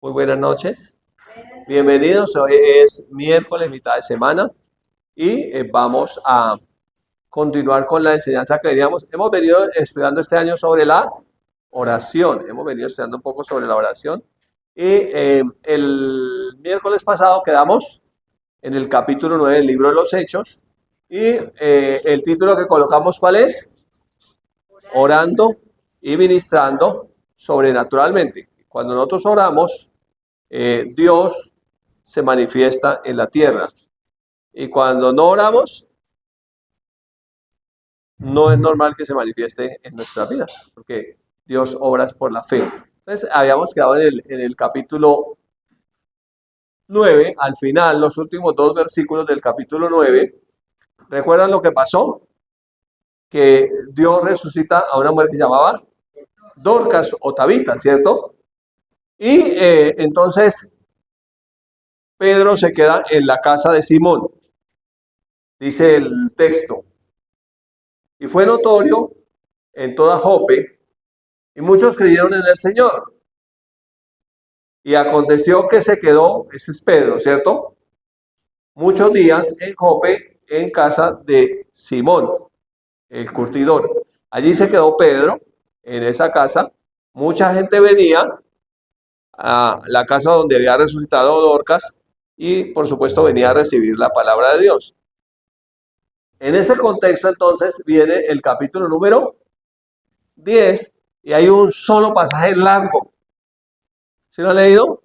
Muy buenas noches. Bienvenidos. Hoy es miércoles, mitad de semana, y vamos a continuar con la enseñanza que veníamos. Hemos venido estudiando este año sobre la oración. Hemos venido estudiando un poco sobre la oración. Y el miércoles pasado quedamos en el capítulo 9 del libro de los Hechos. Y el título que colocamos, ¿cuál es? Orando y ministrando sobrenaturalmente. Cuando nosotros oramos, Dios se manifiesta en la tierra. Y cuando no oramos, no es normal que se manifieste en nuestras vidas, porque Dios obra por la fe. Entonces, habíamos quedado en el capítulo 9, al final, los últimos dos versículos del capítulo 9. ¿Recuerdan lo que pasó? Que Dios resucita a una mujer que se llamaba Dorcas o Tabita, ¿cierto? Y entonces Pedro se queda en la casa de Simón, dice el texto. Y fue notorio en toda Jope, y muchos creyeron en el Señor. Y aconteció que se quedó, ese es Pedro, ¿cierto? Muchos días en Jope, en casa de Simón, el curtidor. Allí se quedó Pedro, en esa casa. Mucha gente venía a la casa donde había resucitado Dorcas y, por supuesto, venía a recibir la palabra de Dios. En ese contexto, entonces, viene el capítulo número 10 y hay un solo pasaje largo. ¿Sí lo han leído?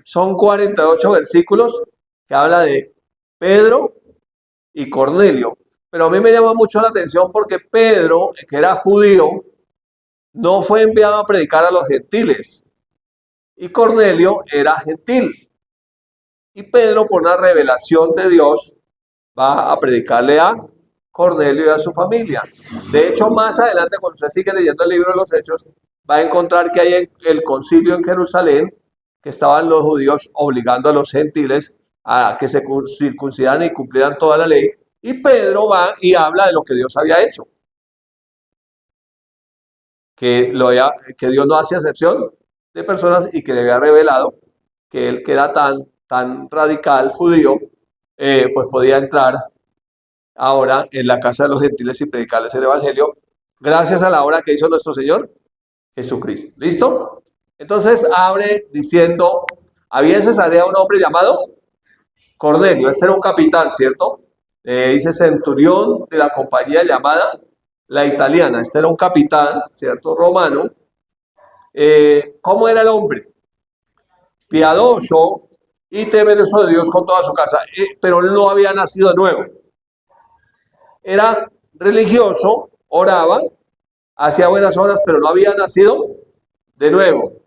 Son 48 versículos que habla de Pedro y Cornelio. Pero a mí me llama mucho la atención porque Pedro, que era judío, no fue enviado a predicar a los gentiles. Y Cornelio era gentil. Y Pedro, por una revelación de Dios, va a predicarle a Cornelio y a su familia. De hecho, más adelante, cuando usted sigue leyendo el libro de los Hechos, va a encontrar que hay el concilio en Jerusalén, que estaban los judíos obligando a los gentiles a que se circuncidaran y cumplieran toda la ley. Y Pedro va y habla de lo que Dios había hecho. Que Dios no hacía excepción de personas y que le había revelado que él, que era tan radical judío, pues podía entrar ahora en la casa de los gentiles y predicarles el evangelio gracias a la obra que hizo nuestro Señor Jesucristo. ¿Listo? Entonces abre diciendo, había en Cesarea un hombre llamado Cornelio. Este era un capitán, ¿cierto? Dice centurión de la compañía llamada la Italiana. Este era un capitán, ¿cierto? Romano. ¿Cómo era el hombre? Piadoso y temeroso de Dios con toda su casa. Pero él no había nacido de nuevo. Era religioso, oraba, hacía buenas obras, pero no había nacido de nuevo.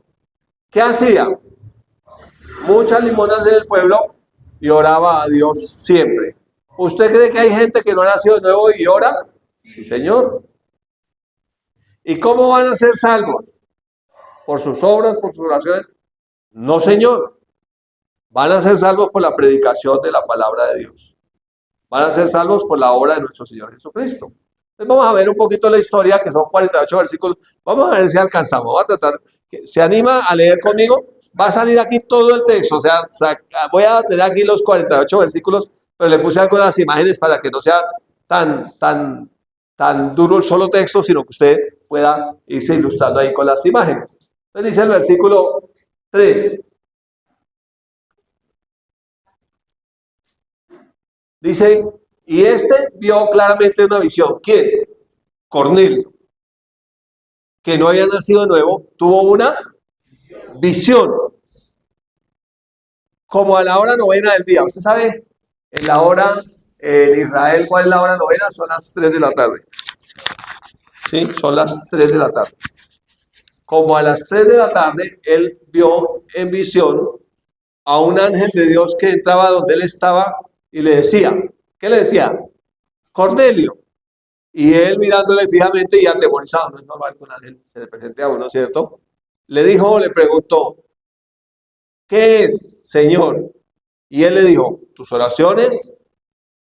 ¿Qué hacía? Muchas limonas del pueblo y oraba a Dios siempre. ¿Usted cree que hay gente que no ha nacido de nuevo y ora? Sí, señor. ¿Y cómo van a ser salvos? ¿Por sus obras, por sus oraciones? No, señor. Van a ser salvos por la predicación de la palabra de Dios. Van a ser salvos por la obra de nuestro Señor Jesucristo. Entonces vamos a ver un poquito la historia, que son 48 versículos. Vamos a ver si alcanzamos. Vamos a tratar. ¿Se anima a leer conmigo? Va a salir aquí todo el texto. O sea, voy a tener aquí los 48 versículos, pero le puse algunas imágenes para que no sea tan duro el solo texto, sino que usted pueda irse ilustrando ahí con las imágenes. Entonces dice el versículo 3. Dice, y este vio claramente una visión. ¿Quién? Cornelio, que no había nacido de nuevo, tuvo una visión, como a la hora novena del día. Usted sabe, en la hora en Israel, ¿cuál es la hora novena? Son las 3 de la tarde. Sí, son las 3 de la tarde. Como a las 3 de la tarde, él vio en visión a un ángel de Dios que entraba donde él estaba y le decía, ¿qué le decía? Cornelio. Y él mirándole fijamente y atemorizado, no es normal que un ángel se le presente a uno, ¿cierto? Le preguntó, ¿qué es, Señor? Y él le dijo, tus oraciones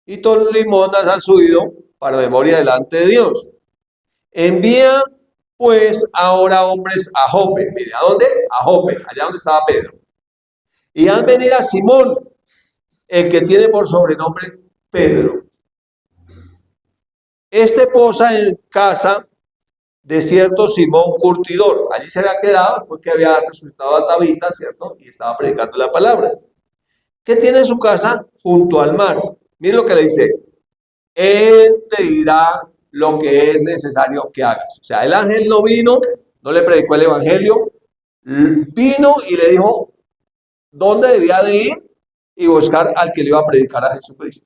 y tus limonas han subido para memoria delante de Dios. Envía pues ahora hombres a Jope. Mire, ¿a dónde? A Jope, allá donde estaba Pedro. y haz venir a Simón, el que tiene por sobrenombre Pedro. Este posa en casa de cierto Simón Curtidor. Allí se había quedado porque había resucitado a Tabita, ¿cierto? Y estaba predicando la palabra. Que tiene su casa junto al mar. Miren lo que le dice. Él te dirá lo que es necesario que hagas. O sea, el ángel no vino, no le predicó el evangelio, vino y le dijo dónde debía de ir y buscar al que le iba a predicar a Jesucristo.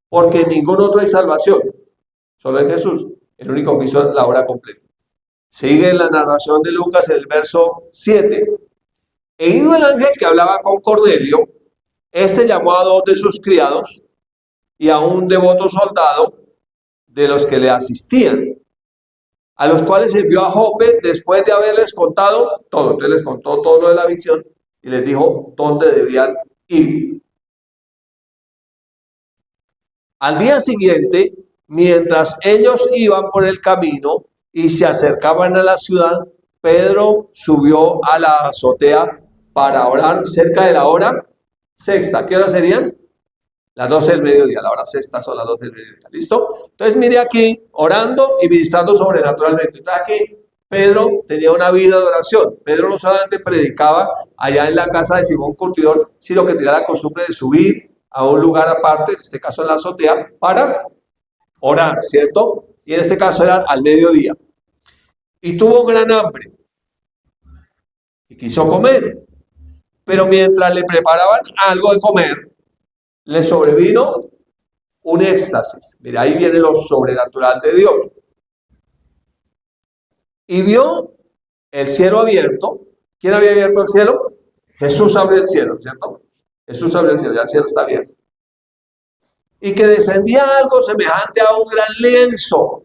Porque en ningún otro hay salvación, solo en Jesús, el único que hizo la obra completa. Sigue la narración de Lucas, el verso 7. E ido el ángel que hablaba con Cornelio, este llamó a dos de sus criados y a un devoto soldado de los que le asistían, a los cuales envió a Jope después de haberles contado todo. Entonces les contó todo lo de la visión y les dijo dónde debían ir. Al día siguiente, mientras ellos iban por el camino y se acercaban a la ciudad, Pedro subió a la azotea para orar cerca de la hora sexta. ¿Qué hora serían? Las 12 del mediodía. La hora sexta son las 12 del mediodía. ¿Listo? Entonces mire aquí, orando y ministrando sobrenaturalmente. Entonces aquí Pedro tenía una vida de oración. Pedro no solamente predicaba allá en la casa de Simón Curtidor, sino que tenía la costumbre de subir a un lugar aparte, en este caso en la azotea, para orar, ¿cierto? Y en este caso era al mediodía. Y tuvo gran hambre y quiso comer. Pero mientras le preparaban algo de comer, le sobrevino un éxtasis. Mira, ahí viene lo sobrenatural de Dios. Y vio el cielo abierto. ¿Quién había abierto el cielo? Jesús abrió el cielo, ¿cierto? Jesús abrió el cielo, ya el cielo está abierto. Y que descendía algo semejante a un gran lienzo,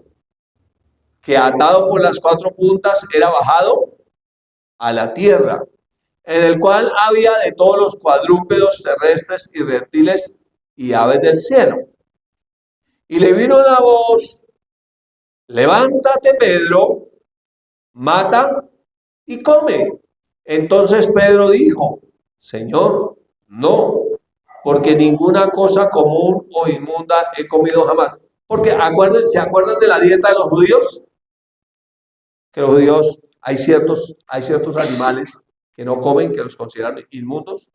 que atado por las cuatro puntas era bajado a la tierra, en el cual había de todos los cuadrúpedos terrestres y reptiles y aves del cielo. Y le vino la voz: levántate, Pedro, mata y come. Entonces Pedro dijo: Señor, no, porque ninguna cosa común o inmunda he comido jamás. Porque ¿se acuerdan de la dieta de los judíos? Que los judíos hay ciertos animales que no comen, que los consideran inmundos.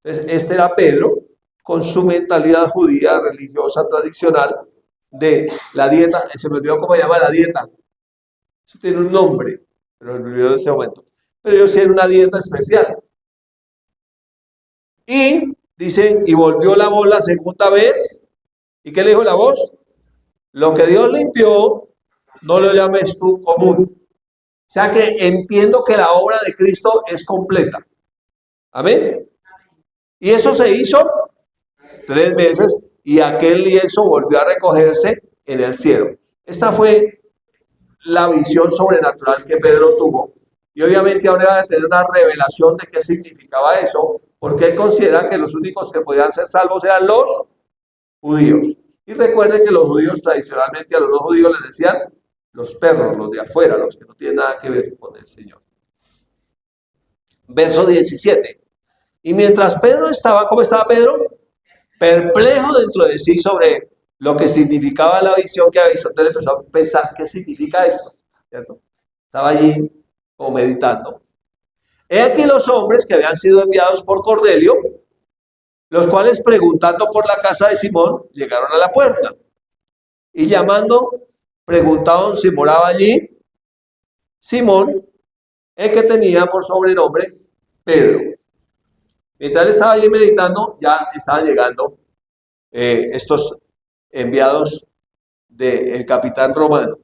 Entonces, este era Pedro con su mentalidad judía, religiosa, tradicional, de la dieta. Se me olvidó cómo se llama la dieta. Eso tiene un nombre, pero me olvidó en ese momento. Pero ellos tienen una dieta especial. Y dice, y volvió la voz la segunda vez. ¿Y qué le dijo la voz? Lo que Dios limpió, no lo llames tú común. O sea que entiendo que la obra de Cristo es completa. Amén. Y eso se hizo 3 veces y aquel lienzo volvió a recogerse en el cielo. Esta fue la visión sobrenatural que Pedro tuvo. Y obviamente ahora va a tener una revelación de qué significaba eso, porque él considera que los únicos que podían ser salvos eran los judíos. Y recuerden que los judíos tradicionalmente a los no judíos les decían los perros, los de afuera, los que no tienen nada que ver con el Señor. Verso 17. Y mientras Pedro estaba, ¿cómo estaba Pedro? Perplejo dentro de sí sobre lo que significaba la visión que había visto. Entonces empezó a pensar, ¿qué significa esto? ¿Cierto? Estaba allí como meditando. He aquí los hombres que habían sido enviados por Cornelio, los cuales preguntando por la casa de Simón, llegaron a la puerta. Y llamando, preguntaron si moraba allí Simón, el que tenía por sobrenombre Pedro. Mientras él estaba allí meditando, ya estaban llegando estos enviados del capitán romano.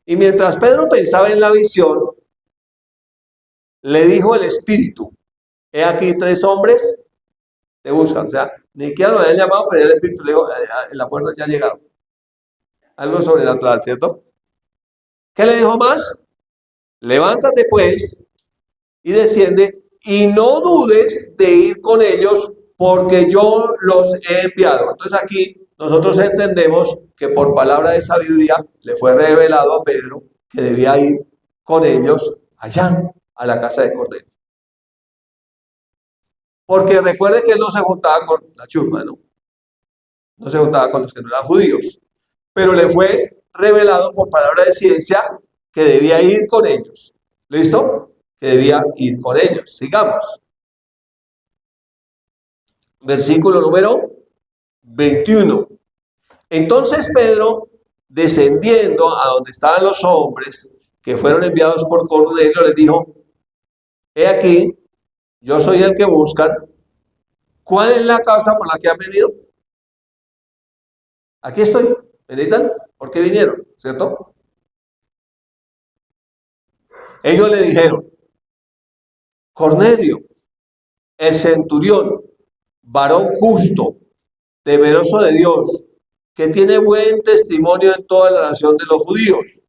Y mientras Pedro pensaba en la visión, le dijo el Espíritu: he aquí 3 hombres te buscan. O sea, ni siquiera lo habían llamado, pero el Espíritu le dijo, en la puerta ya llegaron. Algo sobrenatural, ¿cierto? ¿Qué le dijo más? Levántate pues y desciende y no dudes de ir con ellos, porque yo los he enviado. Entonces aquí nosotros entendemos que por palabra de sabiduría le fue revelado a Pedro que debía ir con ellos allá a la casa de Cornelio. Porque recuerde que él no se juntaba con la chusma, ¿no? No se juntaba con los que no eran judíos. Pero le fue revelado por palabra de ciencia que debía ir con ellos. ¿Listo? Que debía ir con ellos. Sigamos. Versículo número 21. Entonces Pedro, descendiendo a donde estaban los hombres que fueron enviados por Cornelio, les dijo: he aquí, yo soy el que buscan. ¿Cuál es la causa por la que han venido? Aquí estoy. ¿Me necesitan? ¿Por qué vinieron? ¿Cierto? Ellos le dijeron: Cornelio, el centurión, varón justo, temeroso de Dios, que tiene buen testimonio en toda la nación de los judíos,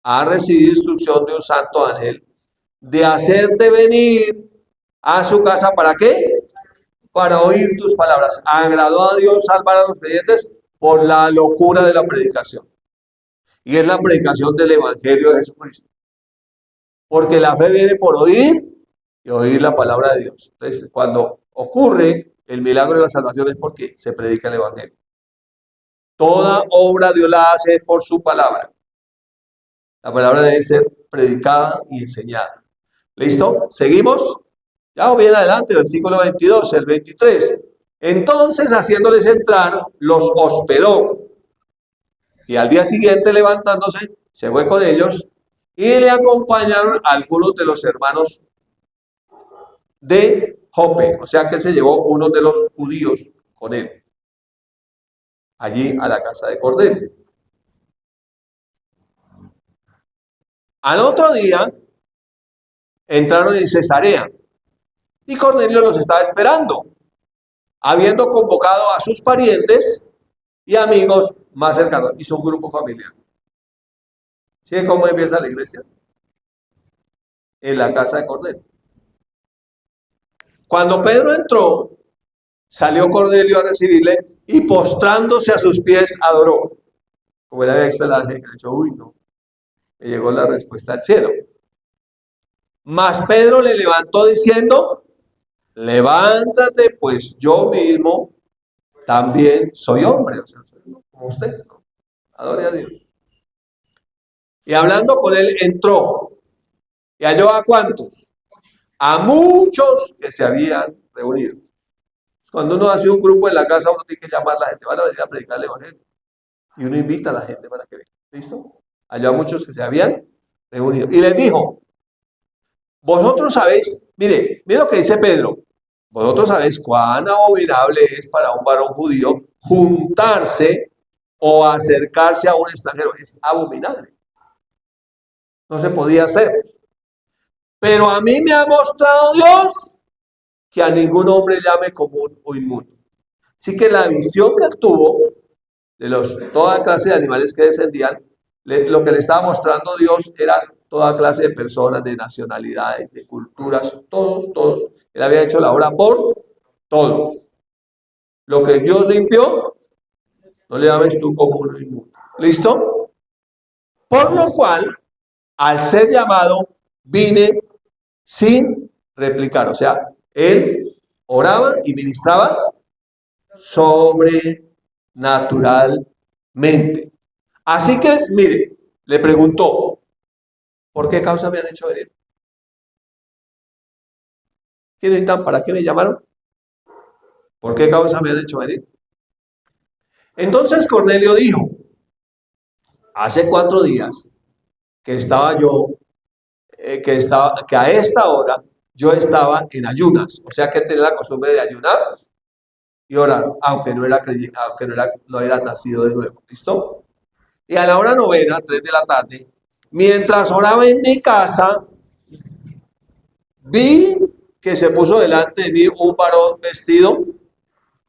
ha recibido instrucción de un santo ángel de hacerte venir a su casa. ¿Para qué? Para oír tus palabras. Agradó a Dios salvar a los creyentes por la locura de la predicación. Y es la predicación del Evangelio de Jesucristo. Porque la fe viene por oír y oír la palabra de Dios. Entonces, cuando ocurre el milagro de la salvación es porque se predica el Evangelio. Toda obra Dios la hace por su palabra. La palabra debe ser predicada y enseñada. ¿Listo? ¿Seguimos? Ya bien adelante, versículo 22, el 23. Entonces, haciéndoles entrar, los hospedó. Y al día siguiente, levantándose, se fue con ellos y le acompañaron algunos de los hermanos de Jope. O sea que se llevó uno de los judíos con él, allí a la casa de Cornelio. Al otro día, entraron en Cesarea y Cornelio los estaba esperando, habiendo convocado a sus parientes y amigos más cercanos. Hizo un grupo familiar. ¿Sí? ¿Cómo empieza la iglesia? En la casa de Cornelio. Cuando Pedro entró, salió Cornelio a recibirle y postrándose a sus pies adoró. Como él había visto el ángel, dicho: uy, no, me llegó la respuesta al cielo. Mas Pedro le levantó diciendo: levántate, pues yo mismo también soy hombre, o sea, como usted, ¿no? Adore a Dios. Y hablando con él, entró y halló a ¿cuántos? A muchos que se habían reunido. Cuando uno hace un grupo en la casa, uno tiene que llamar a la gente, van a venir a predicar el evangelio. Y uno invita a la gente para que venga. ¿Listo? Halló a muchos que se habían reunido. Y les dijo: vosotros sabéis, mire lo que dice Pedro. Vosotros sabéis cuán abominable es para un varón judío juntarse o acercarse a un extranjero. Es abominable. No se podía hacer. Pero a mí me ha mostrado Dios que a ningún hombre llame común o inmundo. Así que la visión que tuvo de toda clase de animales que descendían, lo que le estaba mostrando Dios era toda clase de personas, de nacionalidades, de culturas, todos. Él había hecho la obra por todos. Lo que Dios limpió, no le llames tú común o inmundo. ¿Listo? Por lo cual, al ser llamado, vine sin replicar. O sea, él oraba y ministraba sobrenaturalmente. Así que, mire, le preguntó: ¿por qué causa me han hecho venir? ¿Qué necesitan? ¿Para qué me llamaron? ¿Por qué causa me han hecho venir? Entonces Cornelio dijo: hace 4 días que estaba yo, que a esta hora yo estaba en ayunas. O sea que tenía la costumbre de ayunar y orar, aunque no era nacido de nuevo. ¿Listo? Y a la hora novena, 3 de la tarde, mientras oraba en mi casa, vi que se puso delante de mí un varón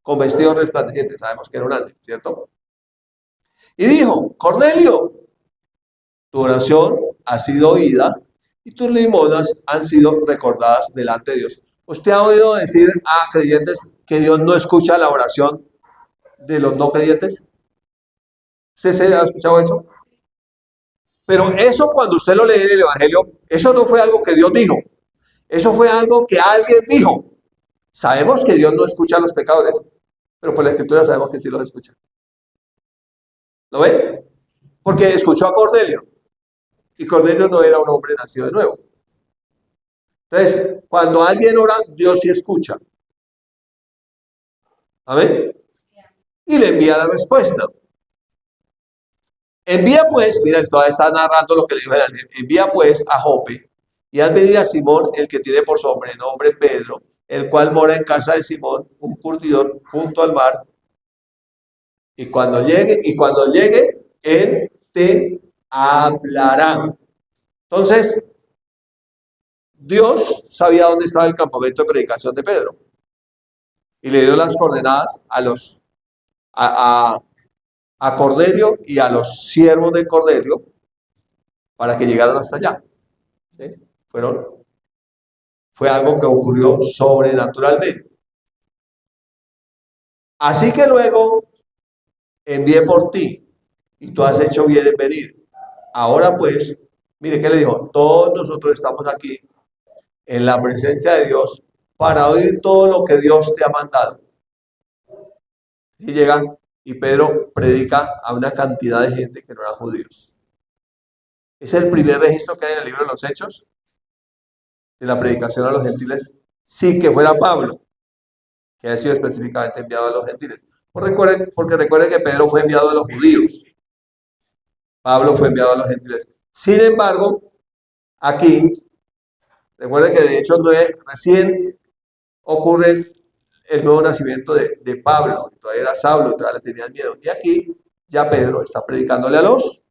con vestido resplandeciente. Sabemos que era un ángel, ¿cierto? Y dijo: Cornelio, tu oración ha sido oída y tus limonas han sido recordadas delante de Dios. ¿Usted ha oído decir a creyentes que Dios no escucha la oración de los no creyentes? ¿Usted se ha escuchado eso? Pero eso, cuando usted lo lee en el Evangelio, eso no fue algo que Dios dijo. Eso fue algo que alguien dijo. Sabemos que Dios no escucha a los pecadores, pero por la Escritura sabemos que sí los escucha. ¿Lo ven? Porque escuchó a Cornelio, y Cornelio no era un hombre nacido de nuevo. Entonces, cuando alguien ora, Dios sí escucha. ¿Amén? Y le envía la respuesta. Envía pues, mira, todavía está narrando lo que le dijo el ángel. Envía pues a Jope y haz venir a Simón, el que tiene por sobrenombre Pedro, el cual mora en casa de Simón, un curtidor junto al mar. Y cuando llegue, él te hablará. Entonces, Dios sabía dónde estaba el campamento de predicación de Pedro y le dio las coordenadas a Cornelio y a los siervos de Cornelio para que llegaran hasta allá. ¿Sí? Fue algo que ocurrió sobrenaturalmente. Así que luego envié por ti y tú has hecho bien en venir. Ahora pues, mire qué le dijo, todos nosotros estamos aquí en la presencia de Dios para oír todo lo que Dios te ha mandado. Y llegan y Pedro predica a una cantidad de gente que no eran judíos. Es el primer registro que hay en el libro de los Hechos de la predicación a los gentiles, sí que fuera Pablo, que ha sido específicamente enviado a los gentiles. Porque recuerden que Pedro fue enviado a los judíos, Pablo fue enviado a los gentiles. Sin embargo, aquí, recuerden que de hecho recién ocurre el nuevo nacimiento de Pablo, todavía era Saulo, todavía le tenían miedo. Y aquí ya Pedro está predicándole a los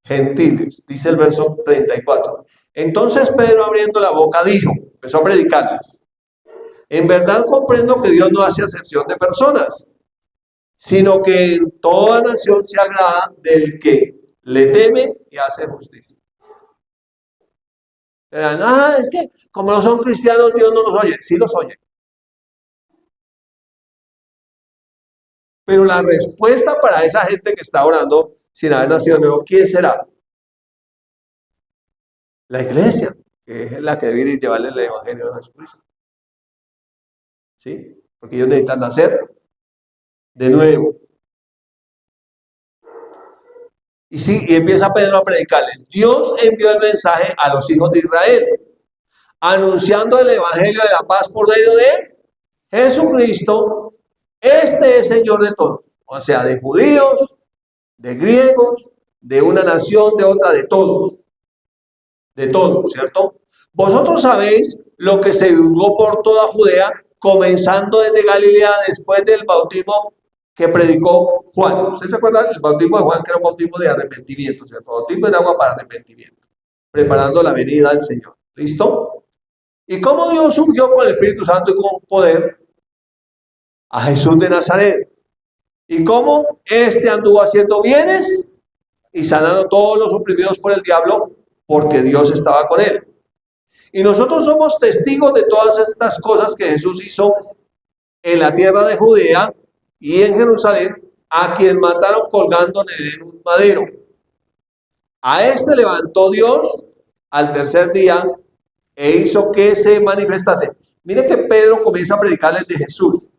gentiles, dice el verso 34. Entonces Pedro, abriendo la boca, dijo, empezó a predicarles: en verdad comprendo que Dios no hace acepción de personas, sino que en toda nación se agrada del que le teme y hace justicia. Es que como no son cristianos, Dios no los oye. Sí los oye. Pero la respuesta para esa gente que está orando sin haber nacido de nuevo, ¿quién será? La iglesia, que es la que debe llevarles el evangelio de Jesucristo. ¿Sí? Porque ellos necesitan nacer de nuevo. Y sí, y empieza Pedro a predicarles. Dios envió el mensaje a los hijos de Israel, anunciando el evangelio de la paz por medio de Jesucristo. Este es Señor de todos, o sea, de judíos, de griegos, de una nación, de otra, de todos, ¿cierto? Vosotros sabéis lo que se divulgó por toda Judea, comenzando desde Galilea después del bautismo que predicó Juan. ¿Ustedes se acuerdan? El bautismo de Juan, que era un bautismo de arrepentimiento, ¿cierto? Bautismo en agua para arrepentimiento, preparando la venida del Señor. ¿Listo? Y cómo Dios surgió con el Espíritu Santo y con poder a Jesús de Nazaret. Y cómo éste anduvo haciendo bienes y sanando todos los oprimidos por el diablo, porque Dios estaba con él. Y nosotros somos testigos de todas estas cosas que Jesús hizo en la tierra de Judea y en Jerusalén, a quien mataron colgándole en un madero. A este levantó Dios al tercer día e hizo que se manifestase. Mire que Pedro comienza a predicarles de Jesús.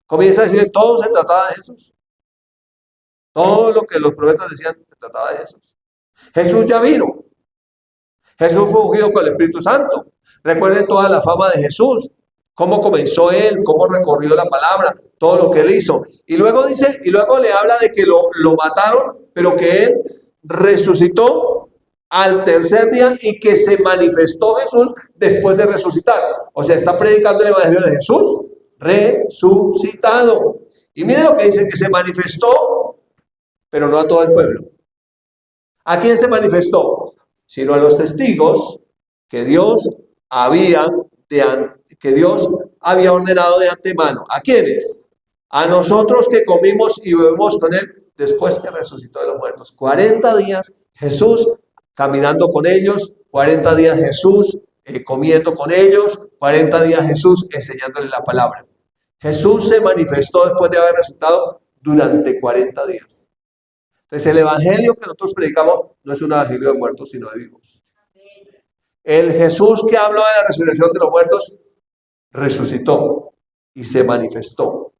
Comienza a decir, todo se trataba de Jesús. Todo lo que los profetas decían se trataba de Jesús. Jesús ya vino. Jesús fue ungido con el Espíritu Santo. Recuerden toda la fama de Jesús, cómo comenzó él, cómo recorrió la palabra, todo lo que él hizo. Y luego dice, y luego le habla de que lo mataron, pero que él resucitó al tercer día y que se manifestó Jesús después de resucitar. O sea, está predicando el evangelio de Jesús resucitado. Y miren lo que dice, que se manifestó, pero no a todo el pueblo. ¿A quién se manifestó? Sino a los testigos que Dios había ordenado de antemano. ¿A quiénes? A nosotros que comimos y bebimos con él después que resucitó de los muertos. 40 días Jesús caminando con ellos, 40 días Jesús comiendo con ellos, 40 días Jesús enseñándoles la palabra. Jesús se manifestó después de haber resucitado durante 40 días. Entonces el evangelio que nosotros predicamos no es un evangelio de muertos, sino de vivos. El Jesús que habló de la resurrección de los muertos resucitó y se manifestó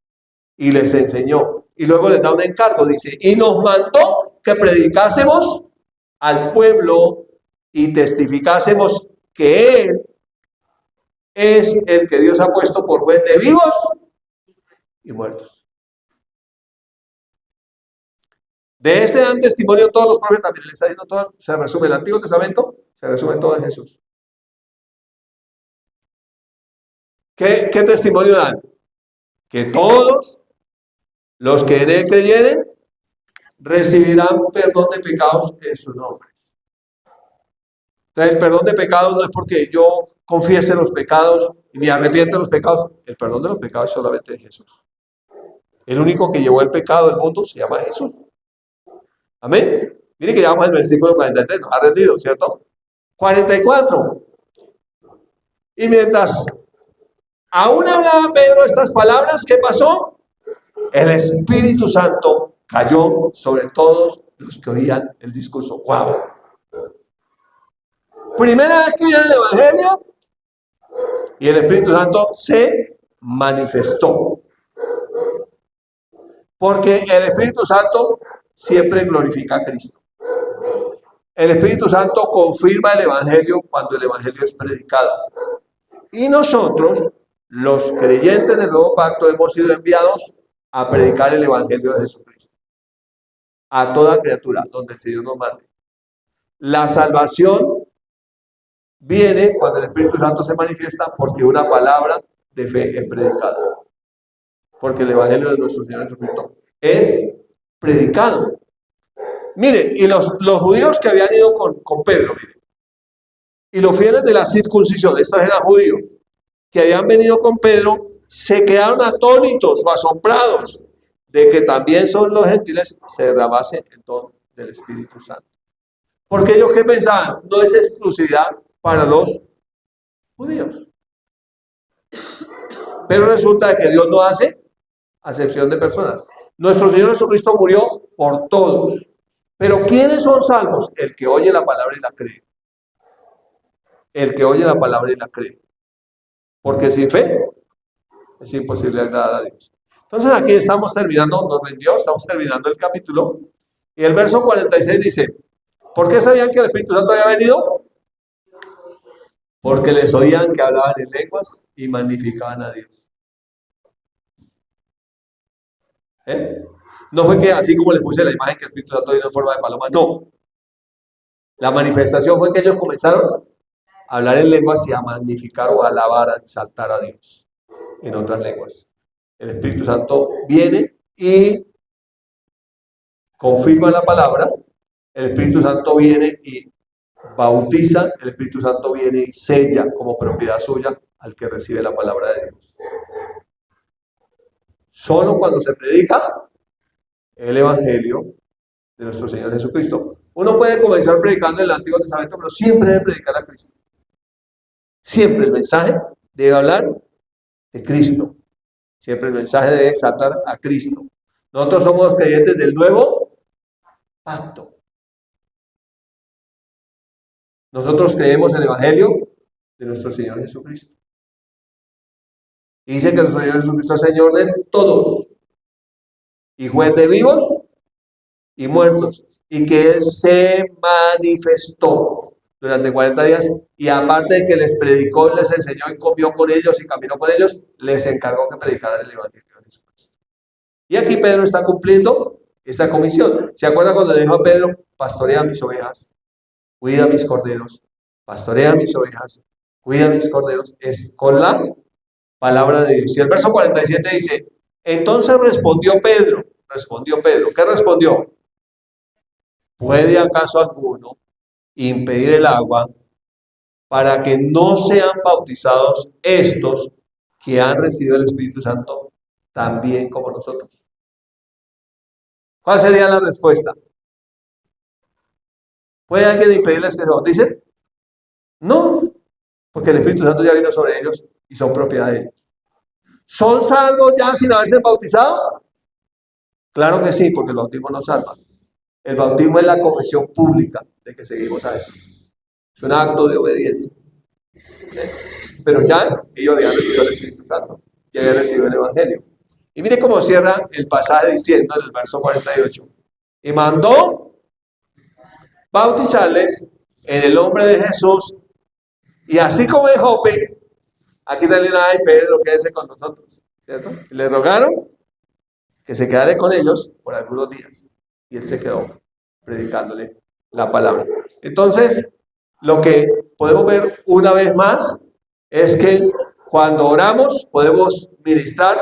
y les enseñó. Y luego les da un encargo, dice, y nos mandó que predicásemos al pueblo y testificásemos que Él es el que Dios ha puesto por juez de vivos y muertos. De este dan testimonio todos los profetas. También le está diciendo todo, se resume el Antiguo Testamento, se resume todo en Jesús. ¿Qué testimonio dan? Que todos los que en Él creyeren recibirán perdón de pecados en su nombre. Entonces, el perdón de pecados no es porque yo confiese los pecados y me arrepiento de los pecados. El perdón de los pecados es solamente de Jesús. El único que llevó el pecado del mundo se llama Jesús. Amén. Mire que ya vamos al versículo 43, nos ha rendido, ¿cierto? 44. Y mientras aún hablaba Pedro estas palabras, ¿qué pasó? El Espíritu Santo cayó sobre todos los que oían el discurso. ¡Wow! Primera vez que oían el Evangelio y el Espíritu Santo se manifestó. Porque el Espíritu Santo siempre glorifica a Cristo. El Espíritu Santo confirma el Evangelio cuando el Evangelio es predicado. Y nosotros, los creyentes del nuevo pacto, hemos sido enviados a predicar el Evangelio de Jesucristo a toda criatura, donde el Señor nos mande. La salvación viene cuando el Espíritu Santo se manifiesta porque una palabra de fe es predicada. Porque el Evangelio de nuestro Señor Jesucristo es predicado. Mire, y los judíos que habían ido con Pedro, mire, y los fieles de la circuncisión, estos eran judíos, que habían venido con Pedro, se quedaron atónitos o asombrados de que también son los gentiles se derramase el don del Espíritu Santo. Porque ellos, ¿qué pensaban? No es exclusividad para los judíos. Pero resulta que Dios no hace acepción de personas. Nuestro Señor Jesucristo murió por todos. Pero ¿quiénes son salvos? El que oye la palabra y la cree. El que oye la palabra y la cree. Porque sin fe es imposible agradar a Dios. Entonces aquí estamos terminando, nos vendió, estamos terminando el capítulo. Y el verso 46 dice, ¿por qué sabían que el Espíritu Santo había venido? Porque les oían que hablaban en lenguas y magnificaban a Dios. No fue que así como les puse la imagen que el Espíritu Santo vino en forma de paloma, no. La manifestación fue que ellos comenzaron a hablar en lenguas y a magnificar o a alabar, a exaltar a Dios en otras lenguas. El Espíritu Santo viene y confirma la palabra. El Espíritu Santo viene y bautiza. El Espíritu Santo viene y sella como propiedad suya al que recibe la palabra de Dios. Solo cuando se predica el Evangelio de nuestro Señor Jesucristo. Uno puede comenzar predicando en el Antiguo Testamento, pero siempre debe predicar a Cristo. Siempre el mensaje debe hablar de Cristo. Siempre el mensaje debe exaltar a Cristo. Nosotros somos creyentes del nuevo pacto. Nosotros creemos en el Evangelio de nuestro Señor Jesucristo. Y dice que nuestro Señor Jesucristo es Señor de todos. Y juez de vivos y muertos. Y que Él se manifestó durante 40 días. Y aparte de que les predicó, les enseñó y comió con ellos y caminó con ellos, les encargó que predicaran el Evangelio de Jesucristo. Y aquí Pedro está cumpliendo esa comisión. ¿Se acuerdan cuando le dijo a Pedro, pastorea mis ovejas, cuida mis corderos, pastorea mis ovejas, cuida mis corderos? Es con la palabra de Dios. Y el verso 47 dice, entonces respondió Pedro, ¿qué respondió? ¿Puede acaso alguno impedir el agua para que no sean bautizados estos que han recibido el Espíritu Santo también como nosotros? ¿Cuál sería la respuesta? ¿Puede alguien impedirles que se bauticen? No, porque el Espíritu Santo ya vino sobre ellos y son propiedad de ellos. ¿Son salvos ya sin haberse bautizado? Claro que sí, porque el bautismo no salva. El bautismo es la confesión pública de que seguimos a Jesús. Es un acto de obediencia. Pero ya ellos habían recibido el Espíritu Santo, ya habían recibido el Evangelio. Y mire cómo cierra el pasaje diciendo en el verso 48. Y mandó bautizarles en el nombre de Jesús. Y así como en Jope, aquí también hay Pedro, quédese con nosotros, ¿cierto? Y le rogaron que se quedara con ellos por algunos días. Y él se quedó predicándole la palabra. Entonces, lo que podemos ver una vez más es que cuando oramos podemos ministrar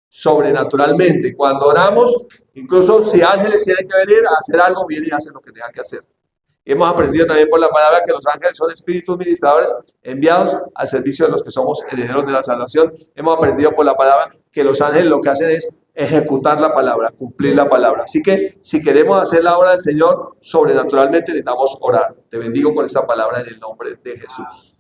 sobrenaturalmente. Cuando oramos, incluso si ángeles tienen que venir a hacer algo, vienen y hacen lo que tengan que hacer. Y hemos aprendido también por la palabra que los ángeles son espíritus ministradores enviados al servicio de los que somos herederos de la salvación. Hemos aprendido por la palabra que los ángeles lo que hacen es ejecutar la palabra, cumplir la palabra. Así que si queremos hacer la obra del Señor sobrenaturalmente necesitamos orar. Te bendigo con esta palabra en el nombre de Jesús.